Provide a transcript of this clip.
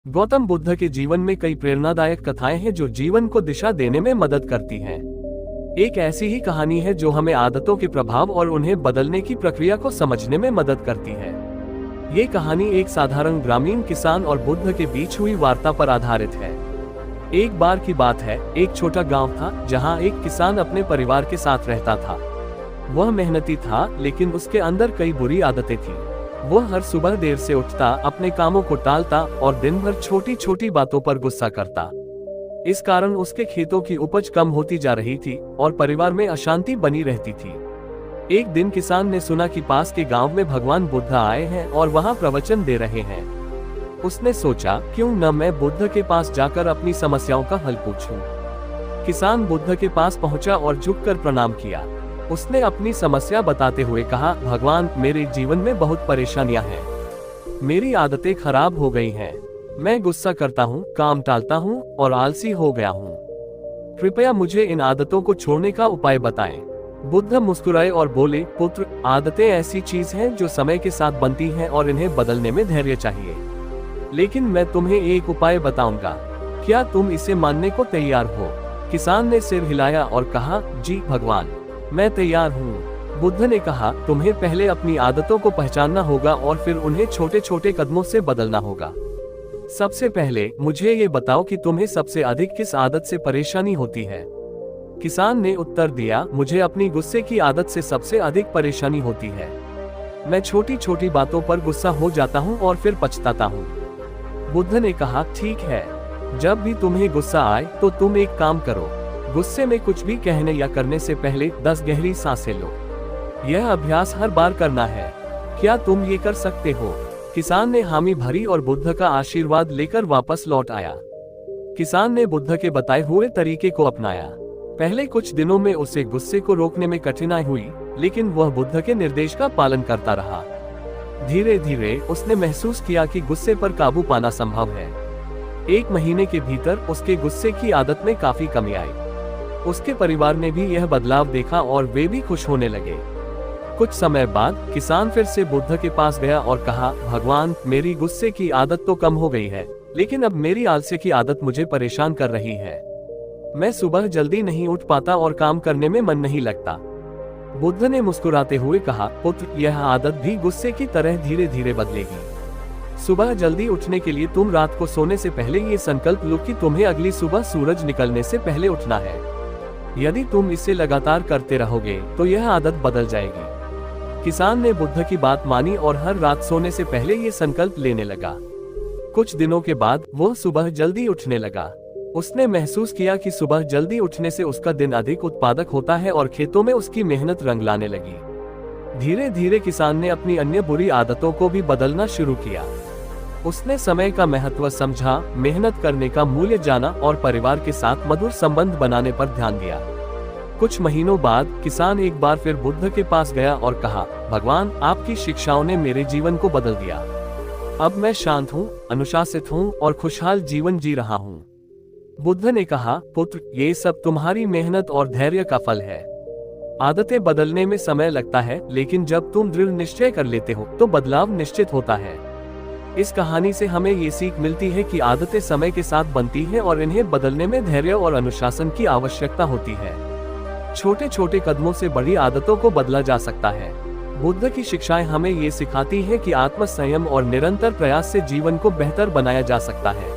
गौतम बुद्ध के जीवन में कई प्रेरणादायक कथाएं हैं जो जीवन को दिशा देने में मदद करती हैं। एक ऐसी ही कहानी है जो हमें आदतों के प्रभाव और उन्हें बदलने की प्रक्रिया को समझने में मदद करती है। ये कहानी एक साधारण ग्रामीण किसान और बुद्ध के बीच हुई वार्ता पर आधारित है। एक बार की बात है, एक छोटा गांव था जहां एक किसान अपने परिवार के साथ रहता था। वह मेहनती था, लेकिन उसके अंदर कई बुरी आदतें थीं। वह हर सुबह देर से उठता, अपने कामों को टालता और दिन भर छोटी छोटी बातों पर गुस्सा करता। इस कारण उसके खेतों की उपज कम होती जा रही थी और परिवार में अशांति बनी रहती थी। एक दिन किसान ने सुना कि पास के गांव में भगवान बुद्ध आए हैं और वहां प्रवचन दे रहे हैं। उसने सोचा, क्यों न मैं बुद्ध के पास जाकर अपनी समस्याओं का हल पूछूं। किसान बुद्ध के पास पहुंचा और झुककर प्रणाम किया। उसने अपनी समस्या बताते हुए कहा, भगवान, मेरे जीवन में बहुत परेशानियां हैं। मेरी आदतें खराब हो गई हैं। मैं गुस्सा करता हूँ, काम टालता हूँ और आलसी हो गया हूँ। कृपया मुझे इन आदतों को छोड़ने का उपाय बताएं। बुद्ध मुस्कुराए और बोले, पुत्र, आदतें ऐसी चीज हैं जो समय के साथ बनती हैं और इन्हें बदलने में धैर्य चाहिए। लेकिन मैं तुम्हें एक उपाय बताऊंगा। क्या तुम इसे मानने को तैयार हो? किसान ने सिर हिलाया और कहा, जी भगवान, मैं तैयार हूँ। बुद्ध ने कहा, तुम्हें पहले अपनी आदतों को पहचानना होगा और फिर उन्हें छोटे छोटे कदमों से बदलना होगा। सबसे पहले मुझे ये बताओ कि तुम्हें सबसे अधिक किस आदत से परेशानी होती है? किसान ने उत्तर दिया, मुझे अपनी गुस्से की आदत से सबसे अधिक परेशानी होती है। मैं छोटी छोटी बातों पर गुस्सा हो जाता हूँ और फिर पछताता हूँ। बुद्ध ने कहा, ठीक है, जब भी तुम्हें गुस्सा आए तो तुम एक काम करो। गुस्से में कुछ भी कहने या करने से पहले 10 गहरी सांसें लो। यह अभ्यास हर बार करना है। क्या तुम ये कर सकते हो? किसान ने हामी भरी और बुद्ध का आशीर्वाद लेकर वापस लौट आया। किसान ने बुद्ध के बताए हुए तरीके को अपनाया। पहले कुछ दिनों में उसे गुस्से को रोकने में कठिनाई हुई, लेकिन वह बुद्ध के निर्देश का पालन करता रहा। धीरे धीरे उसने महसूस किया कि गुस्से पर काबू पाना संभव है। 1 महीने के भीतर उसके गुस्से की आदत में काफी कमी आई। उसके परिवार ने भी यह बदलाव देखा और वे भी खुश होने लगे। कुछ समय बाद किसान फिर से बुद्ध के पास गया और कहा, भगवान, मेरी गुस्से की आदत तो कम हो गई है, लेकिन अब मेरी आलस्य की आदत मुझे परेशान कर रही है। मैं सुबह जल्दी नहीं उठ पाता और काम करने में मन नहीं लगता। बुद्ध ने मुस्कुराते हुए कहा, पुत्र, यह आदत भी गुस्से की तरह धीरे धीरे बदलेगी। सुबह जल्दी उठने के लिए तुम रात को सोने से पहले ये संकल्प लो कि तुम्हें अगली सुबह सूरज निकलने से पहले उठना है। यदि तुम इसे लगातार करते रहोगे तो यह आदत बदल जाएगी। किसान ने बुद्ध की बात मानी और हर रात सोने से पहले ये संकल्प लेने लगा। कुछ दिनों के बाद वह सुबह जल्दी उठने लगा। उसने महसूस किया कि सुबह जल्दी उठने से उसका दिन अधिक उत्पादक होता है और खेतों में उसकी मेहनत रंग लाने लगी। धीरे धीरे किसान ने अपनी अन्य बुरी आदतों को भी बदलना शुरू किया। उसने समय का महत्व समझा, मेहनत करने का मूल्य जाना और परिवार के साथ मधुर संबंध बनाने पर ध्यान दिया। कुछ महीनों बाद किसान एक बार फिर बुद्ध के पास गया और कहा, भगवान, आपकी शिक्षाओं ने मेरे जीवन को बदल दिया। अब मैं शांत हूँ, अनुशासित हूँ और खुशहाल जीवन जी रहा हूँ। बुद्ध ने कहा, पुत्र, ये सब तुम्हारी मेहनत और धैर्य का फल है। आदतें बदलने में समय लगता है, लेकिन जब तुम दृढ़ निश्चय कर लेते हो तो बदलाव निश्चित होता है। इस कहानी से हमें ये सीख मिलती है कि आदतें समय के साथ बनती हैं और इन्हें बदलने में धैर्य और अनुशासन की आवश्यकता होती है। छोटे छोटे कदमों से बड़ी आदतों को बदला जा सकता है। बुद्ध की शिक्षाएं हमें ये सिखाती हैं कि आत्म संयम और निरंतर प्रयास से जीवन को बेहतर बनाया जा सकता है।